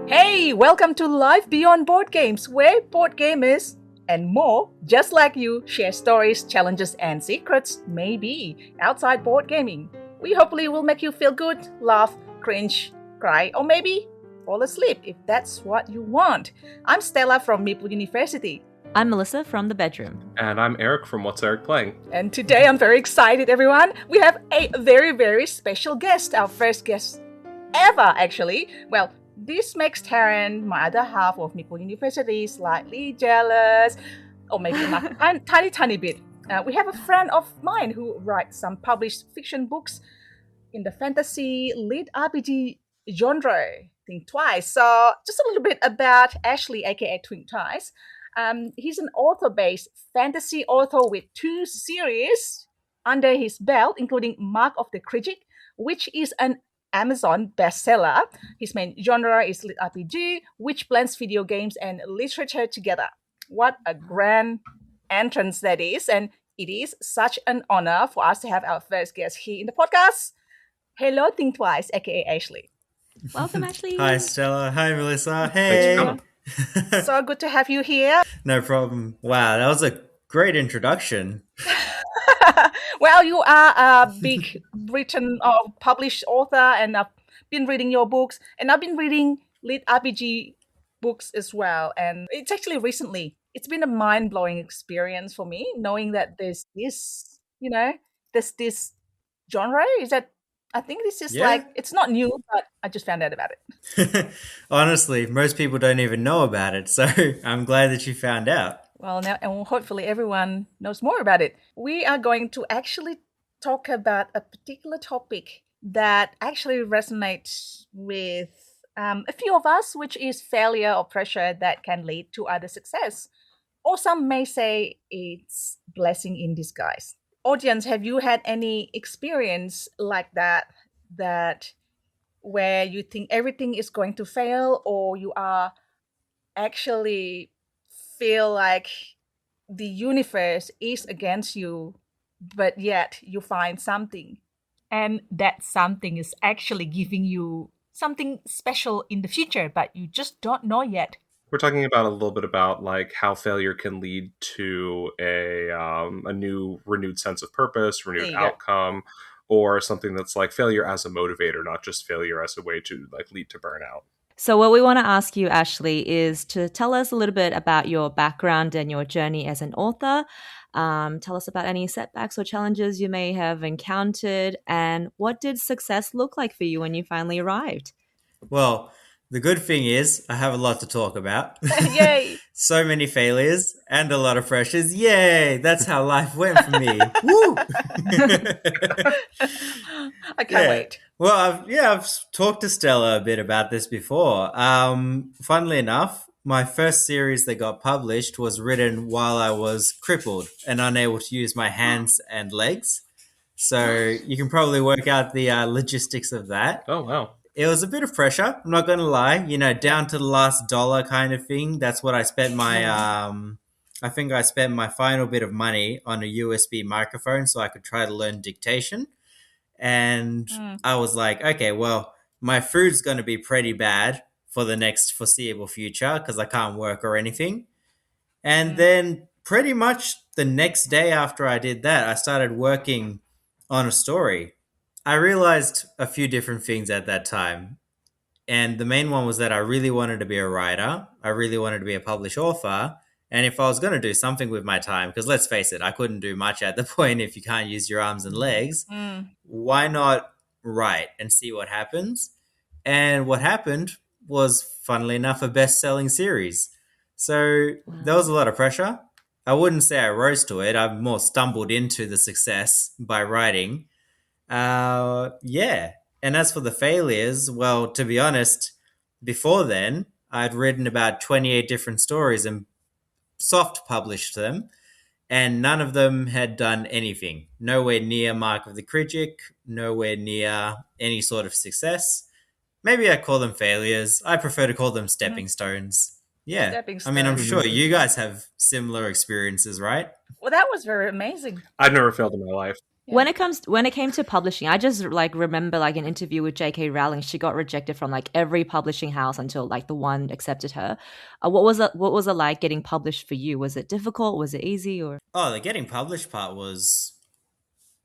Hey, welcome to Life Beyond Board Games, where board gamers and more, just like you, share stories, challenges, and secrets, maybe, outside board gaming. We hopefully will make you feel good, laugh, cringe, cry, or maybe fall asleep if that's what you want. I'm Stella from Maple University. I'm Melissa from The Bedroom. And I'm Eric from What's Eric Playing? And today I'm very excited, everyone. We have a very, very special guest, our first guest ever, actually. Well, this makes Taryn, my other half of Maple University, slightly jealous, or maybe a tiny bit. We have a friend of mine who writes some published fiction books in the fantasy LitRPG genre. Think twice. So, just a little bit about Ashley, aka Twink Twice. He's an author-based fantasy author with 2 series under his belt, including Mark of the Critic, which is an Amazon bestseller. His main genre is LitRPG, which blends video games and literature together. What a grand entrance that is, and it is such an honor for us to have our first guest here in the podcast. Hello, Think Twice, aka Ashley. Welcome, Ashley. Hi, Stella. Hi, Melissa. Hey. So good to have you here. No problem. Wow, that was a great introduction. Well, you are a big written or published author, and I've been reading your books, and I've been reading LitRPG books as well. And it's actually recently, it's been a mind-blowing experience for me, knowing that there's this genre. Is that, I think this is it's not new, but I just found out about it. Honestly, most people don't even know about it, so I'm glad that you found out. Well, now, and hopefully everyone knows more about it. We are going to actually talk about a particular topic that actually resonates with a few of us, which is failure or pressure that can lead to other success. Or some may say it's blessing in disguise. Audience, have you had any experience like that where you think everything is going to fail, or you are actually feel like the universe is against you, but yet you find something, and that something is actually giving you something special in the future, but you just don't know yet? We're talking about a little bit about like how failure can lead to a new renewed sense of purpose, renewed outcome, or something that's like failure as a motivator, not just failure as a way to like lead to burnout. So what we want to ask you, Ashley, is to tell us a little bit about your background and your journey as an author. Tell us about any setbacks or challenges you may have encountered, and what did success look like for you when you finally arrived? Well, the good thing is I have a lot to talk about. Yay! So many failures and a lot of pressures. Yay! That's how life went for me. Woo! I can't wait. Well, I've talked to Stella a bit about this before. Funnily enough, my first series that got published was written while I was crippled and unable to use my hands and legs. So you can probably work out the logistics of that. Oh, wow. It was a bit of pressure, I'm not going to lie, down to the last dollar kind of thing. That's what I spent my, I think I spent my final bit of money on a USB microphone so I could try to learn dictation. And I was like, okay, well, my food's going to be pretty bad for the next foreseeable future because I can't work or anything. And then pretty much the next day after I did that, I started working on a story. I realized a few different things at that time. And the main one was that I really wanted to be a writer. I really wanted to be a published author. And if I was going to do something with my time, because let's face it, I couldn't do much at the point if you can't use your arms and legs, why not write and see what happens? And what happened was, funnily enough, a best-selling series. So there was a lot of pressure. I wouldn't say I rose to it. I more stumbled into the success by writing. And as for the failures, well, to be honest, before then, I'd written about 28 different stories and soft published them, and none of them had done anything. Nowhere near Mark of the Critic, nowhere near any sort of success. Maybe I call them failures. I prefer to call them stepping stones. Yeah. Stepping I mean, I'm stones. sure you guys have similar experiences, right? Well, that was very amazing. I've never failed in my life. When it came to publishing, I just like remember like an interview with J.K. Rowling. She got rejected from like every publishing house until like the one accepted her. What was it like getting published for you? Was it difficult? Was it easy? Or The getting published part was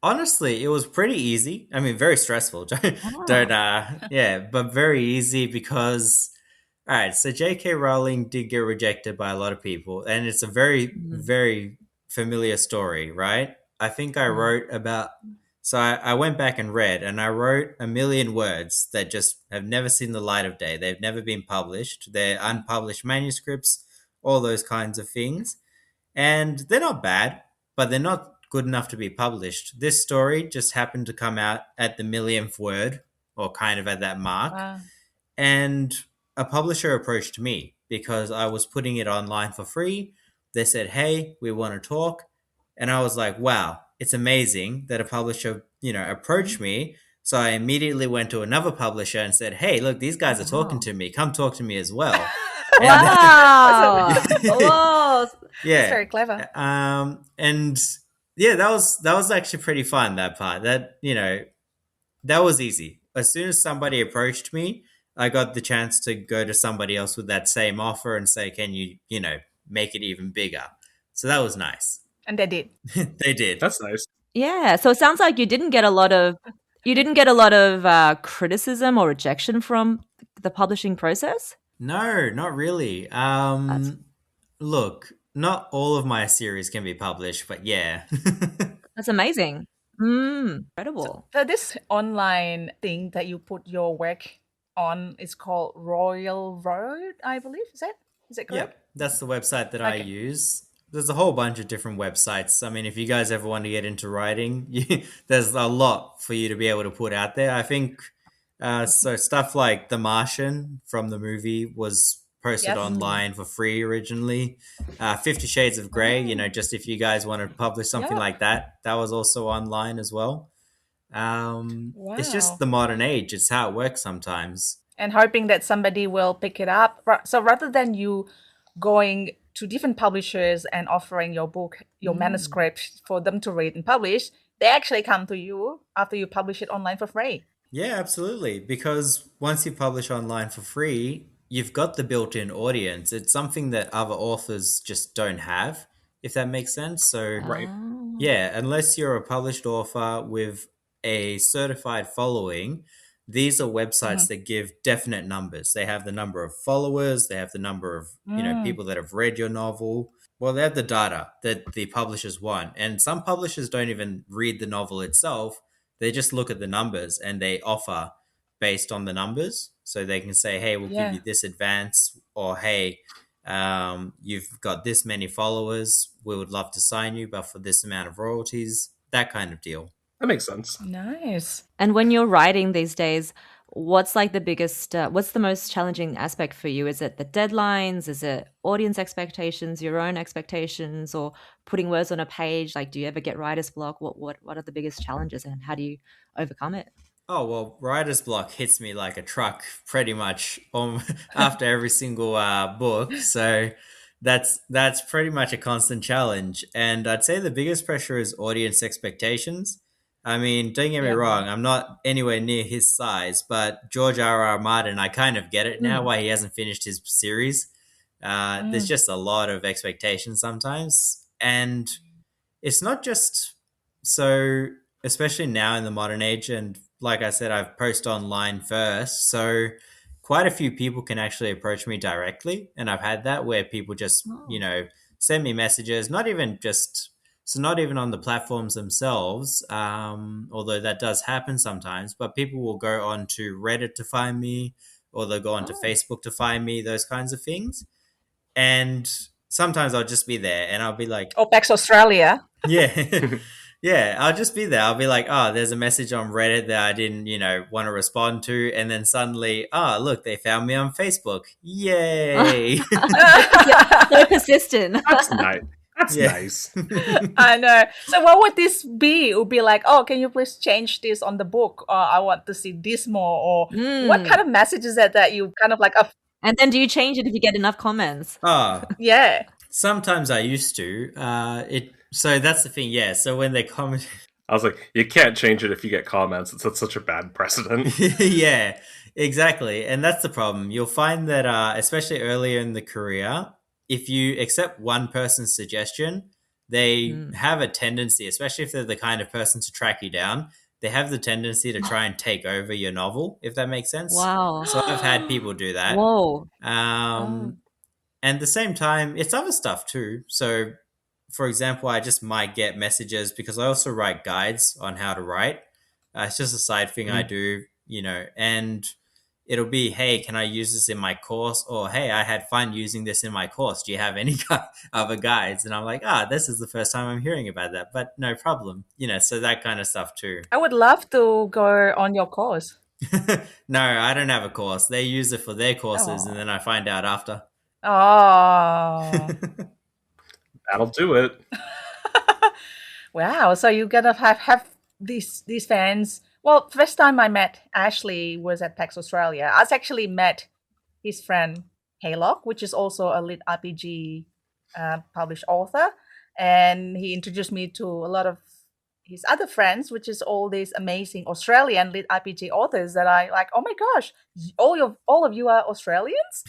honestly, it was pretty easy. I mean, very stressful. But very easy because all right. So J.K. Rowling did get rejected by a lot of people, and it's a very very familiar story, right? I think I wrote about. So I went back and read, and I wrote 1,000,000 words that just have never seen the light of day. They've never been published. They're unpublished manuscripts, all those kinds of things. And they're not bad, but they're not good enough to be published. This story just happened to come out at the millionth word, or kind of at that mark. Wow. And a publisher approached me because I was putting it online for free. They said, "Hey, we want to talk." And I was like, wow, it's amazing that a publisher, approached me. So I immediately went to another publisher and said, "Hey, look, these guys are talking to me. Come talk to me as well." wow! Whoa! Yeah, That's very clever. And yeah, that was actually pretty fun. That part, that was easy. As soon as somebody approached me, I got the chance to go to somebody else with that same offer and say, "Can you, make it even bigger?" So that was nice. And they did. They did. That's nice. Yeah. So it sounds like you didn't get a lot of criticism or rejection from the publishing process. No, not really. Look, not all of my series can be published, but yeah. That's amazing. Incredible. So this online thing that you put your work on is called Royal Road, I believe. Is it correct? Yep, that's the website that I use. There's a whole bunch of different websites. I mean, if you guys ever want to get into writing, there's a lot for you to be able to put out there. I think so stuff like The Martian from the movie was posted online for free originally. 50 Shades of Grey, just if you guys want to publish something like that, that was also online as well. It's just the modern age. It's how it works sometimes. And hoping that somebody will pick it up. So rather than you going to different publishers and offering your book, your manuscript for them to read and publish, they actually come to you after you publish it online for free. Yeah, absolutely. Because once you publish online for free, you've got the built-in audience. It's something that other authors just don't have, if that makes sense. So, yeah, unless you're a published author with a certified following, these are websites that give definite numbers. They have the number of followers, they have the number of people that have read your novel. Well, they have the data that the publishers want. And some publishers don't even read the novel itself. They just look at the numbers and they offer based on the numbers. So they can say, "Hey, we'll give you this advance," or "Hey, you've got this many followers. We would love to sign you, but for this amount of royalties," that kind of deal. That makes sense. Nice. And when you're writing these days, what's like the biggest, what's the most challenging aspect for you? Is it the deadlines? Is it audience expectations, your own expectations, or putting words on a page? Like, do you ever get writer's block? What are the biggest challenges and how do you overcome it? Oh, well, writer's block hits me like a truck pretty much after every single book. So that's pretty much a constant challenge. And I'd say the biggest pressure is audience expectations. I mean, don't get me wrong, I'm not anywhere near his size, but George R.R. Martin, I kind of get it now why he hasn't finished his series. There's just a lot of expectations sometimes. And it's not just so, especially now in the modern age, and like I said, I've posted online first. So quite a few people can actually approach me directly. And I've had that where people just, send me messages, not even on the platforms themselves, although that does happen sometimes, but people will go on to Reddit to find me, or they'll go onto Facebook to find me, those kinds of things. And sometimes I'll just be there and I'll be like, OPEX Australia. Yeah. Yeah, I'll just be there. I'll be like, oh, there's a message on Reddit that I didn't, want to respond to. And then suddenly, look, they found me on Facebook. Yay. So persistent. That's nice. That's nice. I know. So what would this be? It would be like, oh, can you please change this on the book? Or I want to see this more. Or what kind of message is that you kind of like... And then do you change it if you get enough comments? Yeah. Sometimes I used to. So that's the thing, yeah. So when they comment... I was like, you can't change it if you get comments. It's such a bad precedent. Yeah, exactly. And that's the problem. You'll find that, especially earlier in the career, if you accept one person's suggestion, they have a tendency, especially if they're the kind of person to track you down, they have the tendency to try and take over your novel, if that makes sense. Wow. So I've had people do that. Whoa. And at the same time, it's other stuff too. So, for example, I just might get messages because I also write guides on how to write. It's just a side thing I do, and it'll be, hey, can I use this in my course? Or, hey, I had fun using this in my course. Do you have any other guides? And I'm like, this is the first time I'm hearing about that, but no problem. So that kind of stuff too. I would love to go on your course. No, I don't have a course. They use it for their courses, and then I find out after. Oh. That'll do it. Wow. So you're gonna have these fans. Well, first time I met Ashley was at PAX Australia. I actually met his friend Haylock, which is also a LitRPG published author, and he introduced me to a lot of his other friends, which is all these amazing Australian LitRPG authors that I like. Oh my gosh, all of you are Australians.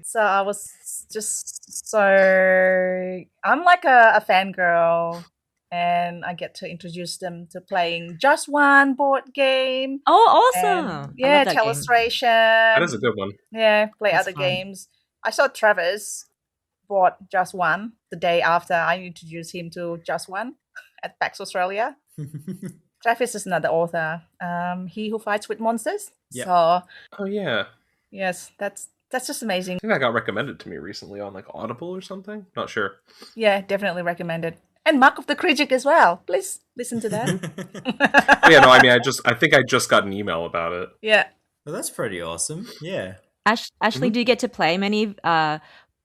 So I was just so I'm like a fangirl, and I get to introduce them to playing Just One board game. Oh, awesome! And, yeah, Telestration. That is a good one. Yeah, play That's other fun. games. I saw Travis bought Just One the day after I introduced him to Just One at PAX Australia. Travis is another author. He Who Fights with Monsters. Yep. So, Oh yeah, yes, that's just amazing. I think that got recommended to me recently on like Audible or something. Not sure. Yeah, definitely recommended. And Mark of the Krijic as well. Please listen to that. Oh, yeah, no, I mean, I think I just got an email about it. Yeah. Well, that's pretty awesome. Yeah. Ashley, do you get to play many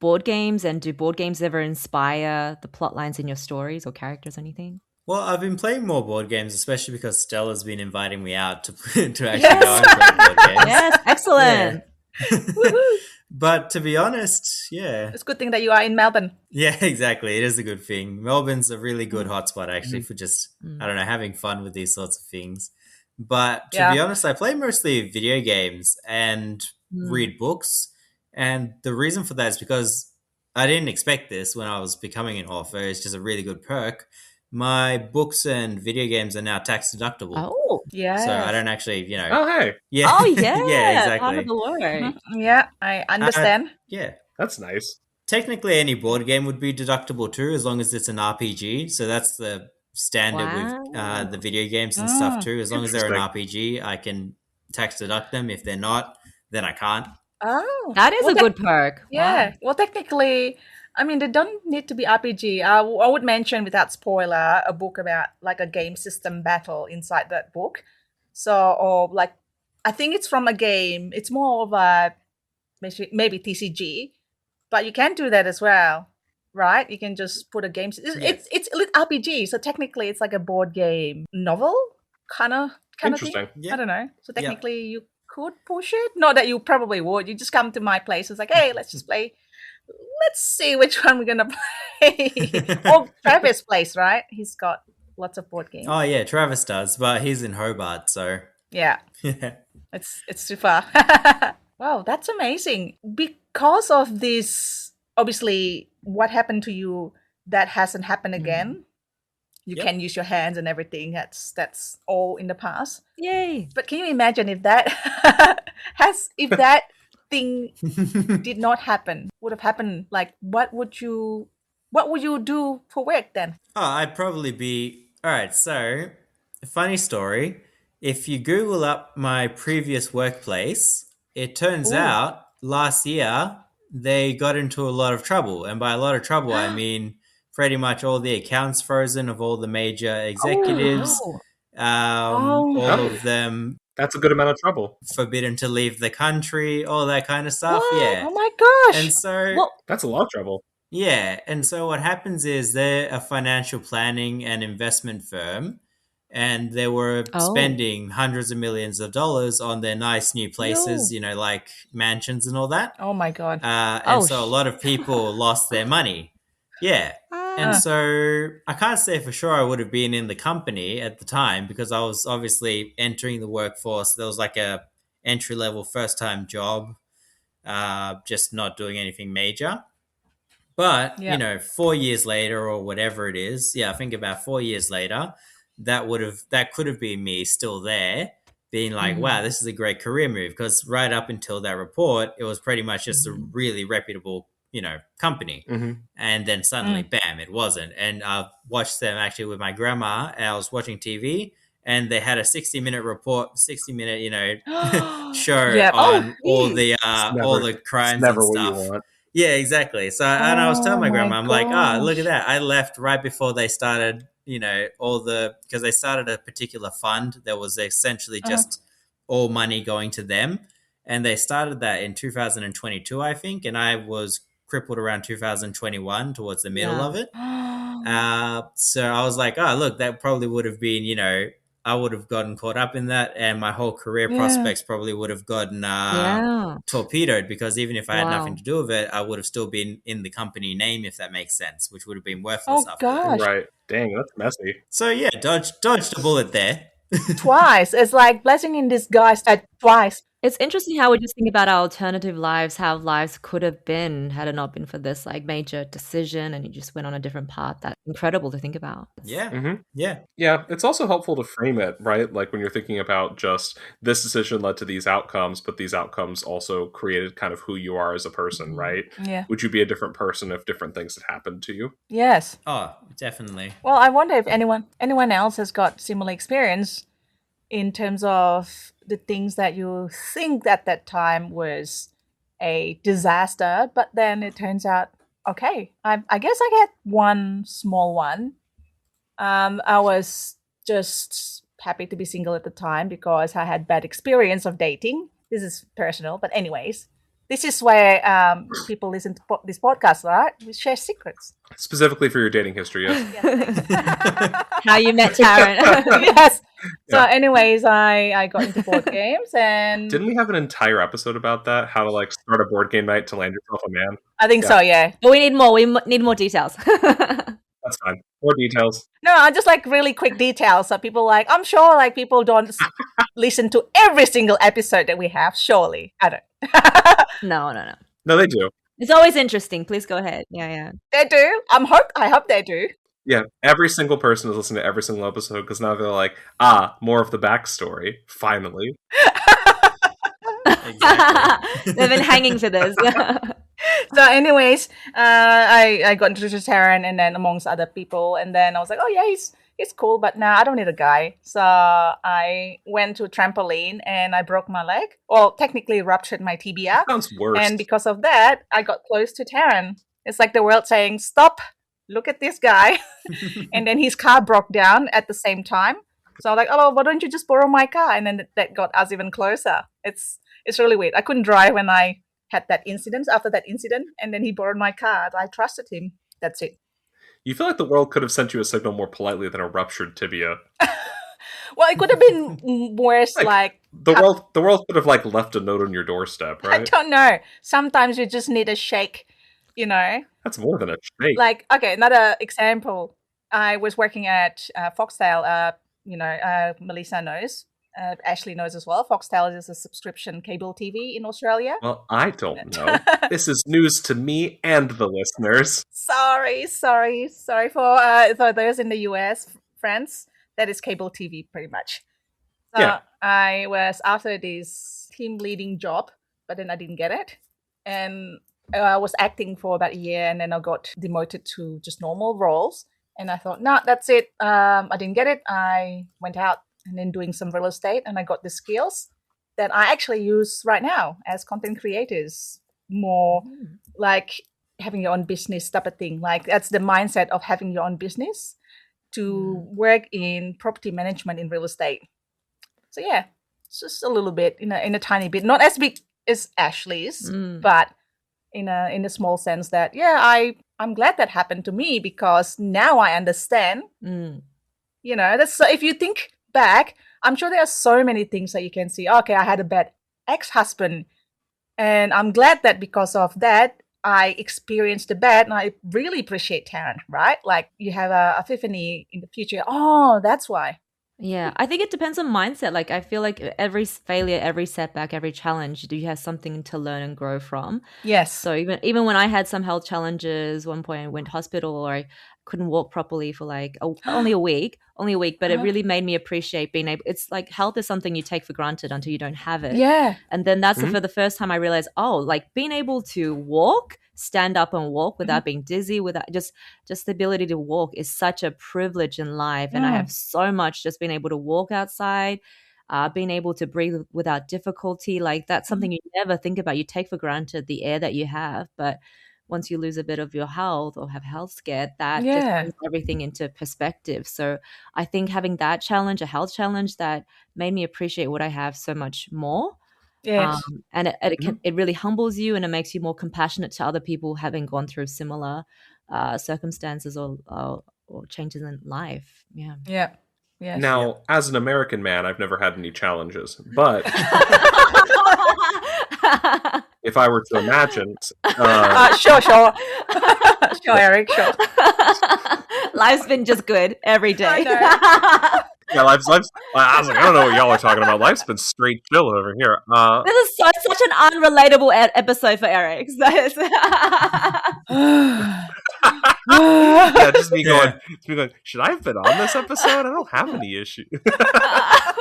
board games, and do board games ever inspire the plot lines in your stories or characters or anything? Well, I've been playing more board games, especially because Stella's been inviting me out to actually Yes. go and play board games. Yes, excellent. Woohoo. But to be honest, yeah. It's a good thing that you are in Melbourne. Yeah, exactly. It is a good thing. Melbourne's a really good hotspot, actually, for just, I don't know, having fun with these sorts of things. But to be honest, I play mostly video games and read books. And the reason for that is because I didn't expect this when I was becoming an author. It's just a really good perk. My books and video games are now tax deductible. Oh, Yeah. So I don't actually, Oh, hey, Yeah. oh yeah, Yeah, part exactly. of the work. Yeah, I understand. Yeah. that's nice. Technically, any board game would be deductible too, as long as it's an RPG. So that's the standard with the video games and stuff too. As long as they're an RPG, I can tax deduct them. If they're not, then I can't. Oh. That is Well, a good perk. Yeah. Wow. Well, technically, I mean, they don't need to be RPG. I would mention, without spoiler, a book about like a game system battle inside that book. So, or like, I think it's from a game. It's more of a maybe TCG, but you can do that as well, right? You can just put a game. It's lit RPG, so technically, it's like a board game novel kind of thing. Interesting. Yeah. I don't know. So technically, you could push it. Not that you probably would. You just come to my place. It's like, hey, let's just play. Let's see which one we're gonna play. Or Travis' place, right? He's got lots of board games. Oh yeah, Travis does, but he's in Hobart, so Yeah, yeah. it's too far. Wow, that's amazing. Because of this, obviously, what happened to you that hasn't happened again. You can use your hands and everything. That's all in the past. Yay. But can you imagine if that if that thing did not happen, would have happened, like what would you do for work then? Oh, I'd probably be all right. So, funny story. If you Google up my previous workplace, it turns out last year they got into a lot of trouble, and by a lot of trouble, I mean pretty much all the accounts frozen of all the major executives. All of them. That's a good amount of trouble. Forbidden to leave the country, all that kind of stuff. What? Yeah. Oh my gosh. And so, That's a lot of trouble. yeah. And so what happens is they're a financial planning and investment firm, and they were spending hundreds of millions of dollars on their nice new places, like mansions and all that. Oh my god. And so a lot of people lost their money. Yeah. And so I can't say for sure I would have been in the company at the time because I was obviously entering the workforce. There was like a entry level first time job, just not doing anything major. But, Yeah. 4 years later or whatever it is, I think about 4 years later, that could have been me still there being like, wow, this is a great career move. Because right up until that report, it was pretty much just a really reputable, company. And then suddenly, bam, it wasn't. And I watched them actually with my grandma, and I was watching TV, and they had a 60-minute report, 60-minute, show Yep. on all It's the crimes never and what you stuff. want. Yeah, exactly. So, and I was telling my my grandma, I'm like, look gosh. at that. I left right before they started, because they started a particular fund that was essentially just all money going to them. And they started that in 2022, I think. And I was crippled around 2021 towards the middle of it. So I was like, look, that probably would have been, I would have gotten caught up in that, and my whole career prospects probably would have gotten torpedoed because even if I had nothing to do with it, I would have still been in the company name, if that makes sense, which would have been worthless after that. Gosh. Right. Dang, that's messy. So yeah, dodged a bullet there. Twice. It's like blessing in disguise twice. It's interesting how we just think about our alternative lives, how lives could have been had it not been for this like major decision and you just went on a different path. That's incredible to think about. Yeah. Yeah. Yeah, it's also helpful to frame it, right? Like when you're thinking about just this decision led to these outcomes, but these outcomes also created kind of who you are as a person, right? Yeah. Would you be a different person if different things had happened to you? Yes. Oh, definitely. Well, I wonder if anyone else has got similar experience in terms of the things that you think at that time was a disaster, but then it turns out, okay, I guess I get one small one. I was just happy to be single at the time because I had bad experience of dating. This is personal, but anyways, this is where people listen to this podcast, right? We share secrets. Specifically for your dating history, yes. How you met Taryn. Yes. So anyways, I got into board games and... Didn't we have an entire episode about that? How to like start a board game night to land yourself a man? I think so, yeah. But we need more. We need more details. That's fine. More details. No, I just like really quick details. So people like, I'm sure like people don't listen to every single episode that we have. Surely. I don't. No. No, they do. It's always interesting. Please go ahead. Yeah. They do. I hope they do. Yeah, every single person is listening to every single episode because now they're like, more of the backstory. Finally. Exactly. They've been hanging for this. So anyways, I got introduced to Taryn and then amongst other people. And then I was like, oh yeah, he's cool. But now I don't need a guy. So I went to a trampoline and I broke my leg. Well, technically ruptured my tibia. Sounds worse. And because of that, I got close to Taryn. It's like the world saying, stop. Look at this guy. And then his car broke down at the same time. So I was like, oh, why don't you just borrow my car? And then that got us even closer. It's really weird. I couldn't drive when I had that incident, after that incident. And then he borrowed my car. I trusted him. That's it. You feel like the world could have sent you a signal more politely than a ruptured tibia. Well, it could have been worse. The world could have like left a note on your doorstep, right? I don't know. Sometimes you just need a shake, That's more than a shake. Like, okay, another example. I was working at Foxtel. Melissa knows. Ashley knows as well. Foxtel is a subscription cable TV in Australia. Well, I don't know. This is news to me and the listeners. Sorry for those in the US, friends. That is cable TV, pretty much. So Yeah. I was after this team leading job, but then I didn't get it, and I was acting for about a year, and then I got demoted to just normal roles. And I thought, no, that's it. I didn't get it. I went out and then doing some real estate, and I got the skills that I actually use right now as content creators. More like having your own business type of thing. Like that's the mindset of having your own business to work in property management in real estate. So yeah, it's just a little bit in a tiny bit, not as big as Ashley's, but in a small sense that I'm glad that happened to me because now I understand. That's so if you think back, I'm sure there are so many things that you can see. Okay, I had a bad ex-husband, and I'm glad that because of that, I experienced the bad, and I really appreciate Taryn, right? Like you have a epiphany in the future. Oh, that's why. Yeah, I think it depends on mindset. Like, I feel like every failure, every setback, every challenge, you have something to learn and grow from. Yes. So even when I had some health challenges, one point I went to hospital or I couldn't walk properly for like only a week, but it really made me appreciate being able. It's like health is something you take for granted until you don't have it. Yeah. And then that's for the first time I realized, oh, like being able to walk, stand up and walk without being dizzy, without just the ability to walk is such a privilege in life. And I have so much just being able to walk outside, being able to breathe without difficulty. Like that's something you never think about. You take for granted the air that you have, but once you lose a bit of your health or have health scare, that just brings everything into perspective. So I think having that challenge, a health challenge, that made me appreciate what I have so much more. Yes. And it really humbles you, and it makes you more compassionate to other people having gone through similar circumstances or changes in life. Yeah. Yeah. Yes. Now, as an American man, I've never had any challenges, but if I were to imagine, sure, Eric, sure. Life's been just good every day. Yeah, life's. I was like, I don't know what y'all are talking about. Life's been straight chill over here. This is such an unrelatable episode for Eric. Yeah, just me going. Should I have been on this episode? I don't have any issue.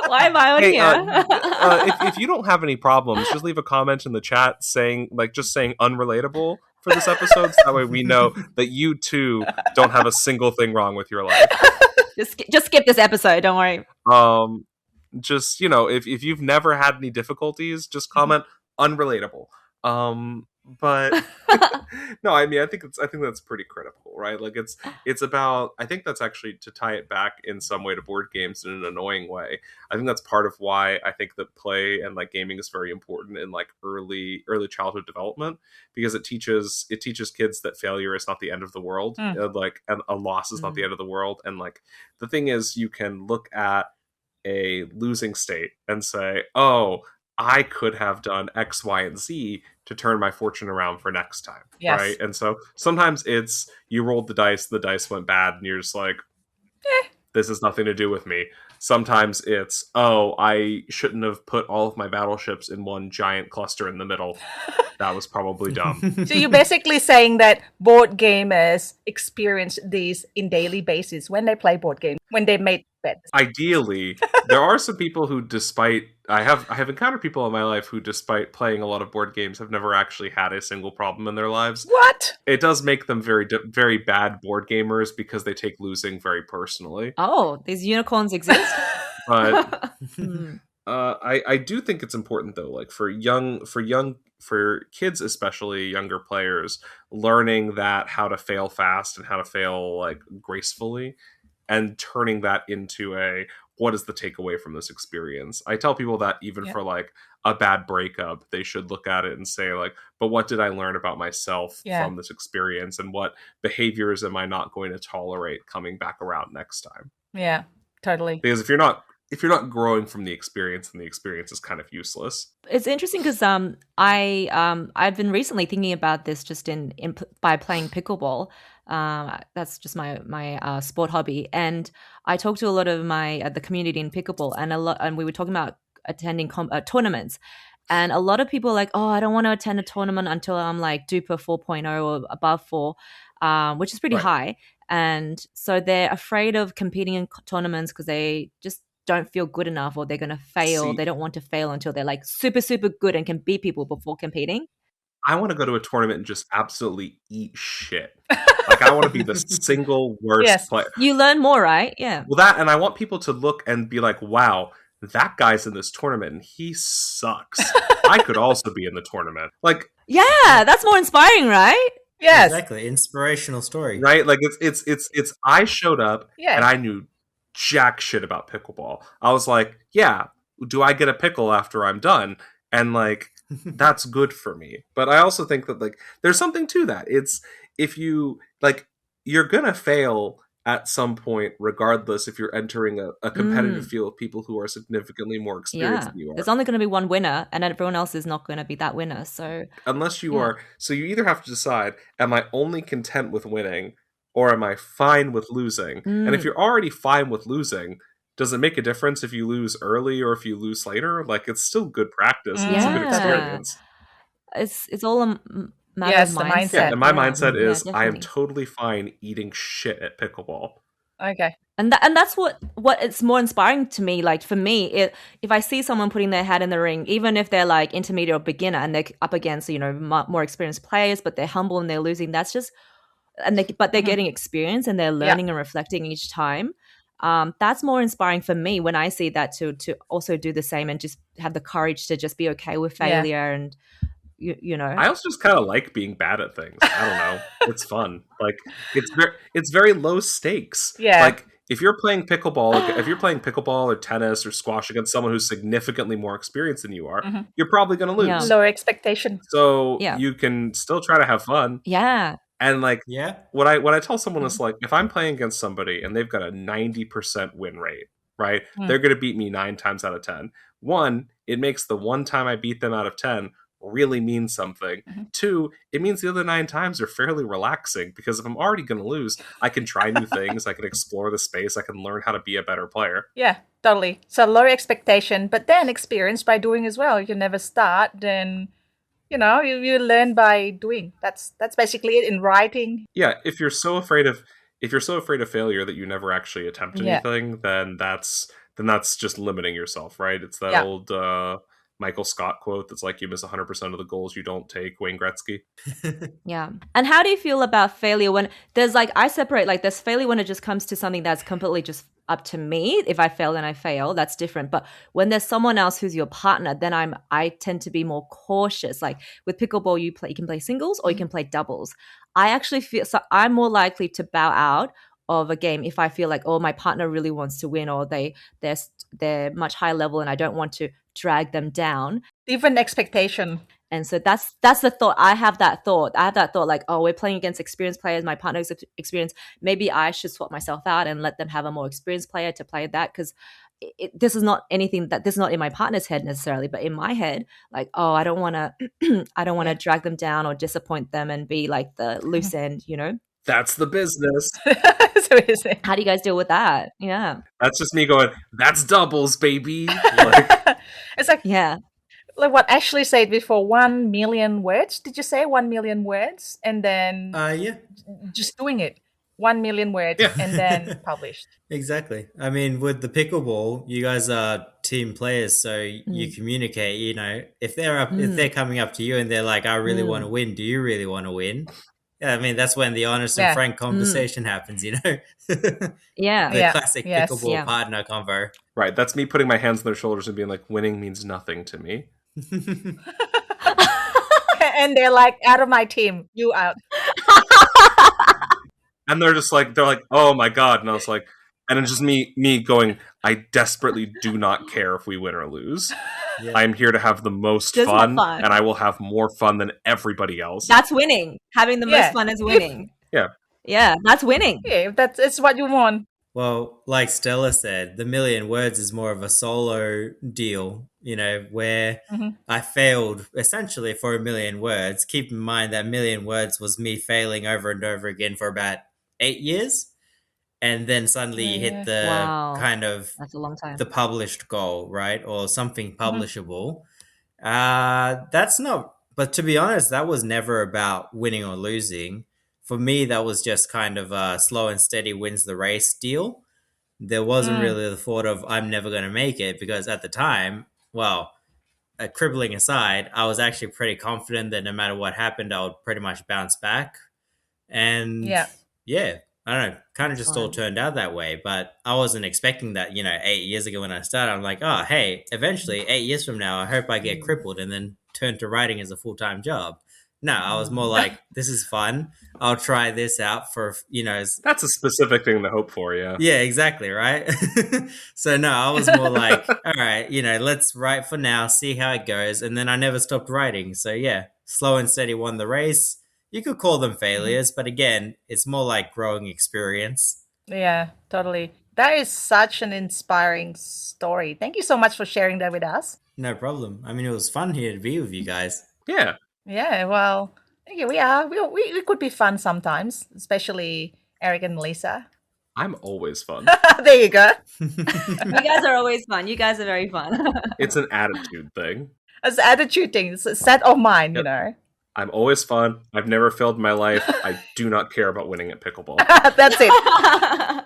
Why am I on here? If you don't have any problems, just leave a comment in the chat saying unrelatable for this episode. So that way we know that you too don't have a single thing wrong with your life. Just skip this episode. Don't worry. Just if you've never had any difficulties, just comment unrelatable. But no, I mean, I think that's pretty critical, right? Like it's about, I think that's actually, to tie it back in some way to board games in an annoying way. I think that's part of why I think that play and like gaming is very important in like early childhood development, because it teaches kids that failure is not the end of the world, and a loss is not the end of the world. And like the thing is, you can look at a losing state and say, oh, I could have done X, Y, and Z to turn my fortune around for next time. Yes. Right? And so sometimes it's you rolled the dice went bad, and you're just like, this has nothing to do with me. Sometimes it's, oh, I shouldn't have put all of my battleships in one giant cluster in the middle. That was probably dumb. So you're basically saying that board gamers experience these in daily basis when they play board games, when they make bets. Ideally, there are some people who, I have encountered people in my life who, despite playing a lot of board games, have never actually had a single problem in their lives. What? It does make them very, very bad board gamers because they take losing very personally. Oh, these unicorns exist. But I do think it's important though, like for kids, especially younger players, learning that how to fail fast and how to fail like gracefully, and turning that into what is the takeaway from this experience. I tell people that even for like a bad breakup, they should look at it and say like, but what did I learn about myself from this experience, and what behaviors am I not going to tolerate coming back around next time? Yeah, totally. Because if you're not growing from the experience, then the experience is kind of useless. It's interesting because I've been recently thinking about this just by playing pickleball. That's just my sport hobby, and I talked to a lot of the community in pickleball, and we were talking about attending tournaments, and a lot of people are like, oh, I don't want to attend a tournament until I'm like Duper 4.0 or above 4, which is pretty high, and so they're afraid of competing in tournaments because they just don't feel good enough, or they're going to fail. They don't want to fail until they're like super, super good and can beat people before competing. I want to go to a tournament and just absolutely eat shit. Like, I want to be the single worst player. You learn more, right? Yeah. Well, and I want people to look and be like, wow, that guy's in this tournament and he sucks. I could also be in the tournament. Like, yeah, that's more inspiring, right? Yes. Exactly. Inspirational story. Right? Like, it's I showed up and I knew jack shit about pickleball. I was like, yeah, do I get a pickle after I'm done? And like, that's good for me. But I also think that like there's something to that. It's, if you like, you're gonna fail at some point, regardless if you're entering a competitive field of people who are significantly more experienced than you are. There's only going to be one winner, and everyone else is not going to be that winner. So unless you are, so you either have to decide: am I only content with winning, or am I fine with losing? And if you're already fine with losing, does it make a difference if you lose early or if you lose later? Like, it's still good practice. It's a good experience. It's all a matter of mindset. Yeah, and my mindset is I am totally fine eating shit at pickleball. Okay. And that's what it's more inspiring to me. Like, for me, if I see someone putting their hat in the ring, even if they're like intermediate or beginner and they're up against, you know, more experienced players, but they're humble and they're losing, that's just, but they're getting experience and they're learning and reflecting each time. That's more inspiring for me when I see that, to also do the same and just have the courage to just be okay with failure. And you know, I also just kind of like being bad at things. I don't know. It's fun. Like, it's very low stakes. Yeah. Like, if you're playing pickleball or tennis or squash against someone who's significantly more experienced than you are, you're probably going to lose. Yeah. Lower expectation. So you can still try to have fun. Yeah. And like, what I tell someone is, like, if I'm playing against somebody and they've got a 90% win rate, right? They're going to beat me 9 times out of 10. 1, it makes the one time I beat them out of 10 really means something. 2, it means the other 9 times are fairly relaxing, because if I'm already going to lose, I can try new things, I can explore the space, I can learn how to be a better player. Yeah, totally. So lower expectation, but then experience by doing as well. You never start, then you know you learn by doing. That's basically it in writing. Yeah, if you're so afraid of failure that you never actually attempt anything, then that's just limiting yourself, right? It's that old Michael Scott quote that's like, you miss 100% of the goals you don't take, Wayne Gretzky. Yeah. And how do you feel about failure when there's, like, I separate, like, there's failure when it just comes to something that's completely just up to me. If I fail, then I fail. That's different. But when there's someone else who's your partner, then I tend to be more cautious. Like, with pickleball, you can play singles or you can play doubles. I actually feel, so I'm more likely to bow out of a game if I feel like, oh, my partner really wants to win, or they're much higher level and I don't want to drag them down. Different expectation. And so that's the thought. I have that thought like, oh, we're playing against experienced players, my partner's experienced, maybe I should swap myself out and let them have a more experienced player to play that, because this is not in my partner's head necessarily, but in my head, like, oh, I don't want to drag them down or disappoint them and be like the loose end, you know. That's the business. How do you guys deal with that? Yeah. That's just me going, that's doubles, baby. Like, it's like, like what Ashley said before, 1 million words. Did you say 1 million words? And then just doing it. 1 million words and then published. Exactly. I mean, with the pickleball, you guys are team players, so you communicate. You know, if they're coming up to you and they're like, I really want to win, do you really want to win? Yeah, I mean, that's when the honest and frank conversation happens, you know? The classic pickleball partner convo. Right, that's me putting my hands on their shoulders and being like, winning means nothing to me. And they're like, out of my team, you out. And they're like, oh my God. And I was like, and it's just me going, I desperately do not care if we win or lose. Yeah. I'm here to have the most fun, and I will have more fun than everybody else. That's winning. Having the most fun is winning. Yeah, that's winning. Yeah, it's what you want. Well, like Stella said, the million words is more of a solo deal, you know, where I failed essentially for 1 million words. Keep in mind that 1 million words was me failing over and over again for about 8 years. And then suddenly you hit the kind of that's a long time. The published goal, right? Or something publishable. That's not, but to be honest, that was never about winning or losing. For me, that was just kind of a slow and steady wins the race deal. There wasn't really the thought of I'm never going to make it, because at the time, well, crippling aside, I was actually pretty confident that no matter what happened, I would pretty much bounce back. And I don't know, kind of just all turned out that way. But I wasn't expecting that, 8 years ago when I started, I'm like, oh, hey, eventually 8 years from now, I hope I get crippled and then turn to writing as a full-time job. No, I was more like, this is fun. I'll try this out for, That's a specific thing to hope for, yeah. Yeah, exactly, right? So, no, I was more like, all right, let's write for now, see how it goes. And then I never stopped writing. So, yeah, slow and steady won the race. You could call them failures, but again, it's more like growing experience. Yeah, totally. That is such an inspiring story. Thank you so much for sharing that with us. No problem. I mean, it was fun here to be with you guys. Yeah. Yeah, well, yeah, we are. We could be fun sometimes, especially Eric and Lisa. I'm always fun. There you go. You guys are always fun. You guys are very fun. It's an attitude thing. It's attitude thing. It's a set of mind, you Yep. know. I'm always fun. I've never failed in my life. I do not care about winning at pickleball. That's it.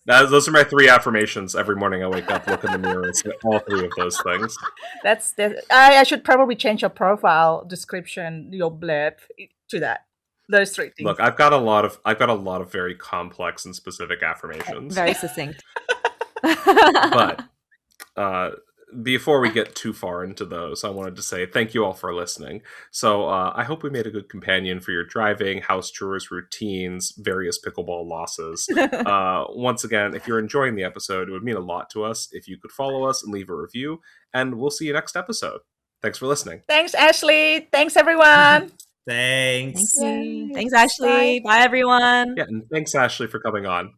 Those are my 3 affirmations every morning. I wake up, look in the mirror, and say all 3 of those things. That's that. I should probably change your profile description, your blurb to that. Those 3 things. Look, I've got a lot of very complex and specific affirmations. Very succinct. But before we get too far into those, I wanted to say thank you all for listening. So I hope we made a good companion for your driving, house chores, routines, various pickleball losses. Once again, if you're enjoying the episode, it would mean a lot to us if you could follow us and leave a review. And we'll see you next episode. Thanks for listening. Thanks, Ashley. Thanks, everyone. Thanks. Thank you. Yay. Thanks, Ashley. Bye, everyone. Yeah, and thanks, Ashley, for coming on.